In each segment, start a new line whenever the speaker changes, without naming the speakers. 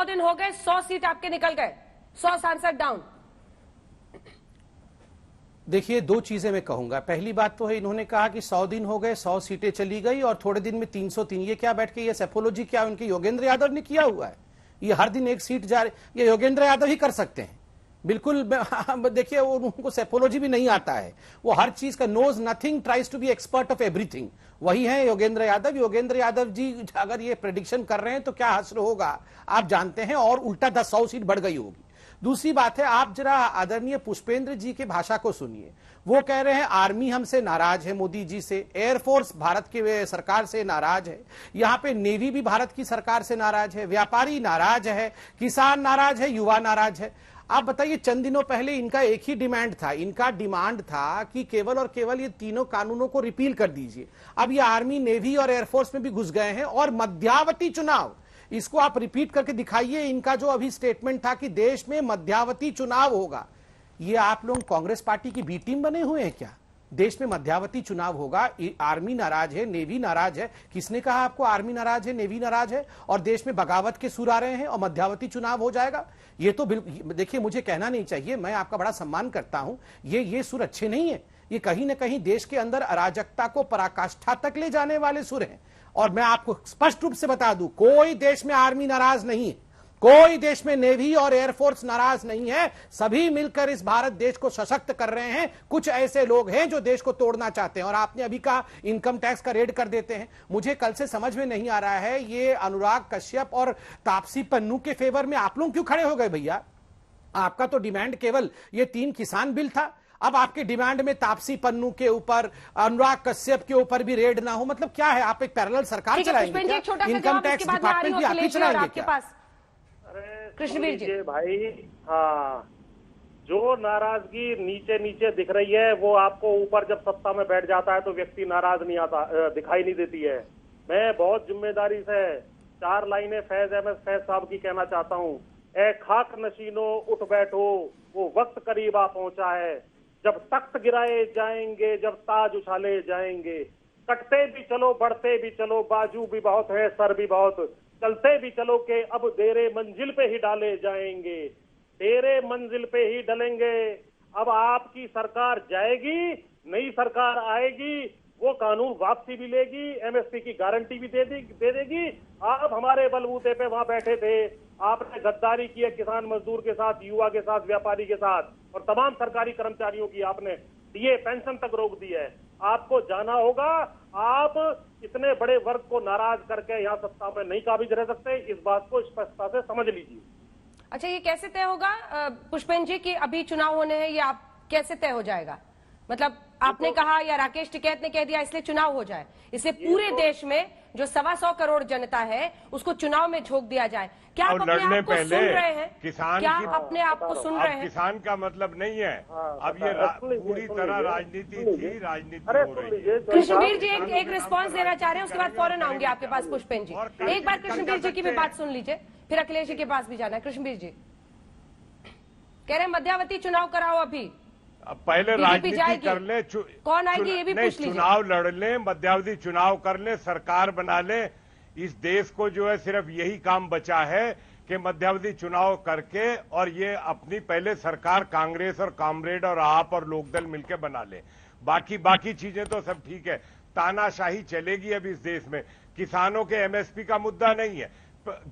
100 दिन हो गए, 100 सीट आपके निकल गए, 100 सांसद डाउन।
देखिए, दो चीजें मैं कहूंगा। पहली बात तो है, इन्होंने कहा कि 100 दिन हो गए, 100 सीटें चली गई और थोड़े दिन में 303। ये क्या बैठ के ये सेफोलॉजी क्या उनके योगेंद्र यादव ने किया हुआ है? ये हर दिन एक सीट जा रही, ये योगेंद्र यादव ही कर सकते हैं बिल्कुल। देखिए, उनको सेफोलॉजी भी नहीं आता है, वो हर चीज का knows nothing, tries to be expert of everything. वही है योगेंद्र यादव। योगेंद्र यादव जी अगर ये प्रेडिक्शन कर रहे हैं तो क्या हश्र होगा आप जानते हैं, और उल्टा 100 सीट बढ़ गई होगी। दूसरी बात है, आप जरा आदरणीय पुष्पेंद्र जी की भाषा को सुनिए। वो कह रहे हैं आर्मी हमसे नाराज है, मोदी जी से, एयरफोर्स भारत की सरकार से नाराज है, यहां पे नेवी भी भारत की सरकार से नाराज है, व्यापारी नाराज है, किसान नाराज है, युवा नाराज है। आप बताइए, चंद दिनों पहले इनका एक ही डिमांड था, इनका डिमांड था कि केवल और केवल ये तीनों कानूनों को रिपील कर दीजिए। अब ये आर्मी, नेवी और एयरफोर्स में भी घुस गए हैं। और मध्यावधि चुनाव, इसको आप रिपीट करके दिखाइए। इनका जो अभी स्टेटमेंट था कि देश में मध्यावधि चुनाव होगा, ये आप लोग कांग्रेस पार्टी की बी टीम बने हुए हैं क्या? देश में मध्यावधि चुनाव होगा, आर्मी नाराज है, नेवी नाराज है। किसने कहा आपको आर्मी नाराज है, नेवी नाराज है और देश में बगावत के सुर आ रहे हैं और मध्यावधि चुनाव हो जाएगा? ये तो देखिए, मुझे कहना नहीं चाहिए, मैं आपका बड़ा सम्मान करता हूं, ये सुर अच्छे नहीं है। ये कहीं ना कहीं देश के अंदर अराजकता को पराकाष्ठा तक ले जाने वाले सुर हैं। और मैं आपको स्पष्ट रूप से बता दूं, कोई देश में आर्मी नाराज नहीं है, कोई देश में नेवी और एयरफोर्स नाराज नहीं है। सभी मिलकर इस भारत देश को सशक्त कर रहे हैं। कुछ ऐसे लोग हैं जो देश को तोड़ना चाहते हैं। और आपने अभी कहा इनकम टैक्स का रेड कर देते हैं। मुझे कल से समझ में नहीं आ रहा है, ये अनुराग कश्यप और तापसी पन्नू के फेवर में आप लोग क्यों खड़े हो गए भैया? आपका तो डिमांड केवल ये 3 किसान बिल था, अब आपके डिमांड में तापसी पन्नू के ऊपर, अनुराग कश्यप के ऊपर भी रेड ना हो। मतलब क्या है, आप एक पैरेलल सरकार चलाएंगे क्या? इनकम टैक्स डिपार्टमेंट भी आप ही चलाएंगे क्या?
कृष्णवीर जी
भाई, हाँ, जो नाराजगी नीचे नीचे दिख रही है वो आपको ऊपर जब सत्ता में बैठ जाता है तो व्यक्ति नाराज नहीं आता, दिखाई नहीं देती है। मैं बहुत जिम्मेदारी से 4 लाइनें फैज अहमद फैज साहब की कहना चाहता हूँ। ए खाक नशीनो उठ बैठो, वो वक्त करीब आ पहुंचा है, जब तख्त गिराए जाएंगे, जब ताज उछाले जाएंगे। कटते भी चलो, बढ़ते भी चलो, बाजू भी बहुत है, सर भी बहुत, चलते भी चलो के अब तेरे मंजिल पे ही डाले जाएंगे, तेरे मंजिल पे ही डलेंगे। अब आपकी सरकार जाएगी, नई सरकार आएगी, वो कानून वापसी भी लेगी, एमएसपी की गारंटी भी दे देगी। आप हमारे बलबूते पे वहां बैठे थे, आपने गद्दारी की है किसान मजदूर के साथ, युवा के साथ, व्यापारी के साथ, और तमाम सरकारी कर्मचारियों की आपने डीए पेंशन तक रोक दी है। आपको जाना होगा। आप इतने बड़े वर्ग को नाराज करके यहाँ सत्ता में नहीं काबिज रह सकते, इस बात को स्पष्टता से समझ लीजिए।
अच्छा, ये कैसे तय होगा पुष्पेंद्र जी कि अभी चुनाव होने हैं, ये आप कैसे तय हो जाएगा? मतलब आपने कहा या राकेश टिकैत ने कह दिया इसलिए चुनाव हो जाए, इसलिए पूरे देश में जो 125 करोड़ जनता है उसको चुनाव में झोंक दिया जाए। क्या आप अपने आप को सुन रहे हैं?
किसान
क्या अपने आप को सुन रहे हैं?
किसान का मतलब नहीं है। अब ये पूरी तरह राजनीति थी, राजनीति हो रही है।
कृष्णवीर जी एक रिस्पांस देना चाह रहे हैं, उसके बाद फौरन आऊंगे आपके पास पुष्पेंद्र जी। एक बार कृष्णवीर जी की भी बात सुन लीजिए, फिर अखिलेश जी के पास भी जाना है। कृष्णवीर जी कह रहे हैं मध्यावधि चुनाव कराओ, अभी
अब पहले राजनीति कर ले,
कौन आएगी ये भी पूछ लीजिए,
चुनाव लड़ ले, मध्यावधि चुनाव कर ले, सरकार बना ले। इस देश को जो है सिर्फ यही काम बचा है कि मध्यावधि चुनाव करके और ये अपनी पहले सरकार कांग्रेस और कामरेड और आप और लोकदल मिलकर बना ले। बाकी चीजें तो सब ठीक है, तानाशाही चलेगी अब इस देश में। किसानों के एमएसपी का मुद्दा नहीं है।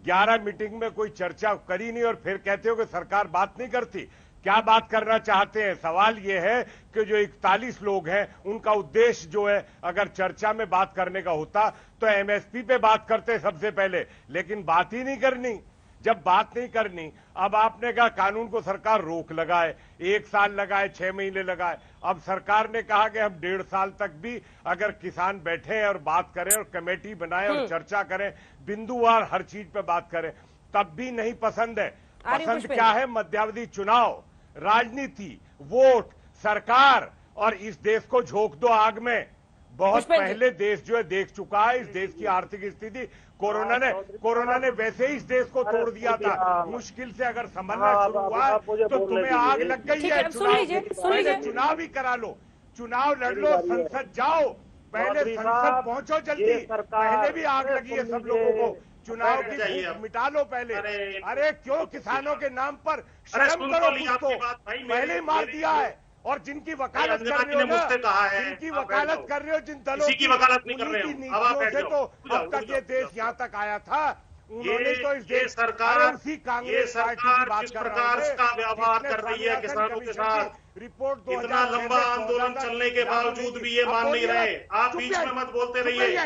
11 मीटिंग में कोई चर्चा करी नहीं और फिर कहते हो कि सरकार बात नहीं करती। क्या बात करना चाहते हैं? सवाल यह है कि जो 41 लोग हैं उनका उद्देश्य जो है, अगर चर्चा में बात करने का होता तो एमएसपी पे बात करते सबसे पहले, लेकिन बात ही नहीं करनी। जब बात नहीं करनी, अब आपने कहा कानून को सरकार रोक लगाए, 1 साल लगाए, 6 महीने लगाए। अब सरकार ने कहा कि हम 1.5 साल तक भी अगर किसान बैठे और बात करें और कमेटी बनाए और चर्चा करें, बिंदुवार हर चीज पे बात करें, तब भी नहीं पसंद है। पसंद क्या है? मध्यावधि चुनाव, राजनीति, वोट, सरकार, और इस देश को झोंक दो आग में। बहुत पहले देश जो है देख चुका है इस देश की आर्थिक स्थिति। कोरोना ने वैसे ही इस देश को तोड़ दिया था। मुश्किल से अगर संभलना शुरू हुआ तो तुम्हें आग लग गई है। चुनाव ही करा लो, चुनाव लड़ लो, संसद जाओ, पहले संसद पहुंचो जल्दी। पहले भी आग लगी है सब लोगों को, चुनाव की
चाहिए
भूख
अब।
मिटा लो पहले। अरे क्यों किसानों के नाम पर शर्म
सुन
करो
तो ली
कुछ
आपकी
तो।
बात भाई,
पहले ही मार दिया है। और जिनकी वकालत कर रहे हो ना, जिनकी वकालत कर रहे हो, जिन दलों
किसी की वकालत नहीं कर
उन्हीं
रहे
की
हो। अब आप
नीतियों
बैठ
से
जाओ।
तो अब तक ये देश यहाँ तक आया था। उन्होंने तो इस देश
सरकार
उसी कांग्रेस पार्टी की बात
जिस
कर रहे
प्रकार
थे,
का व्यवहार
जिसने
कर रही है
स्वामीनाथन
किसानों के
कमीशन
साथ,
की रिपोर्ट
इतना लंबा आंदोलन चलने के बावजूद भी ये मान नहीं रहे। आप बीच में मत बोलते रहिए।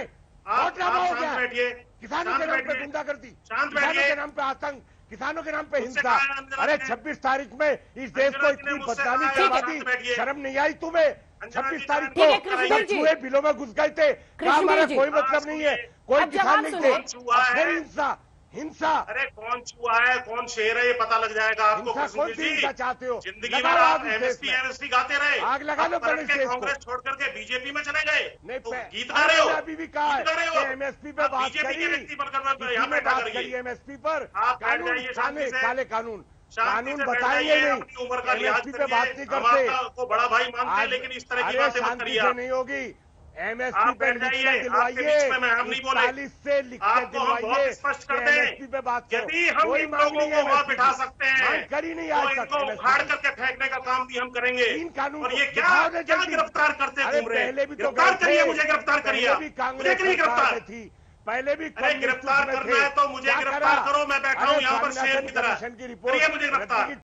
आप शांत बैठिए।
किसानों के नाम पे गुंडागर्दी,
शांत
किसानों
बैठिए।
के नाम पे आतंक, किसानों के नाम पे
उससे
हिंसा।
कहा है अंजना
अरे
ने।
26 तारीख में इस देश को
अंजना जी
इतनी
ने मुझसे
बदनामी
कहा है,
करवा
आप
दी,
शांत बैठिए।
शर्म नहीं आई तुम्हें?
अंजना
26
जी
तारीख
ठीक
है,
को
कृष्णवीर जी।
चूहे बिलों में घुस गए थे। कहा हमारा
जी।
कोई मतलब नहीं है, कोई
अब
किसान
जवाब
नहीं
सुनिए।
थे।
चूहा है।
फिर हिंसा, हिंसा
अरे कौन चूहा है कौन शेर है ये पता लग जाएगा आपको।
हिंसा कौन सी
कृष्ण जी
हिंसा चाहते हो?
जिंदगी
लगाओ
भर आप
आग इस देश
एमएसपी
में।
एमएसपी गाते रहे।
आग लगा लो
आप पलट
पहले
के
इस देश को।
कांग्रेस छोड़ करके बीजेपी में चले गए
नहीं
तो
पे-
गीत गा रहे हो।
मैंने अभी भी कहा
गीत गा रहे हो।
है एमएसपी पे
आप
बात
बीजेपी के
करी,
व्यक्ति बनकर मैं
किसी
यहाँ
ने
बैठा
बात
करिए।
करी एमएसपी पर।
आप बैठ
कानून
जाइए शांति
काले
से।
काले कानून
शांति
कानून
से बैठ
बताएंगे
जाइए,
नहीं।
अपनी उम्र का लिहाज
एमएसपी पे
करिए।
बात नहीं
हम
करते।
आपको बड़ा भाई मानते हैं लेकिन इस तरह की
अरे
बातें मत
शांति
करिए
से
आप।
नहीं होगी। एमएसपी
आप
पे
बैठ
लिख के
जाइए, आपके
दिलवाइए,
बीच में हम नहीं बोले।
41 से लिख के
आपको हम
दिलवाइए
बहुत स्पष्ट
कि
कर दें।
एमएसपी पे बात करो।
यदि हम
कोई
इन
मांग
लोगों
नहीं है
को वहां
MSP
बिठा
की।
सकते हैं
मांग करी नहीं
तो
आज तक
इनको
MSP
उखाड़
की।
करके फेंकने का काम भी हम करेंगे।
तीन कानून
और ये
को
क्या
दिखाओ ना
क्या
जल्दी।
गिरफ्तार करते
अरे
घूम रहे हैं?
पहले भी तो
गिरफ्तार
गए
करिए,
थे।
मुझे गिरफ्तार करिए।
पहले भी
मुझे
कांग्रेस
करिए
सरकार
गिरफ्तार।
में थी, पहले भी
अरे
कम्युनिस्ट
गिरफ्तार
में
करना
थे।
है तो मुझे
क्या
गिरफ्तार
करा?
करो, मैं बैठा हूं
अरे
यहाँ पर शेर
स्वामीनाथन
की तरह।
कमीशन की रिपोर्ट
करिए मुझे
रद्दी
गिरफ्तार।
की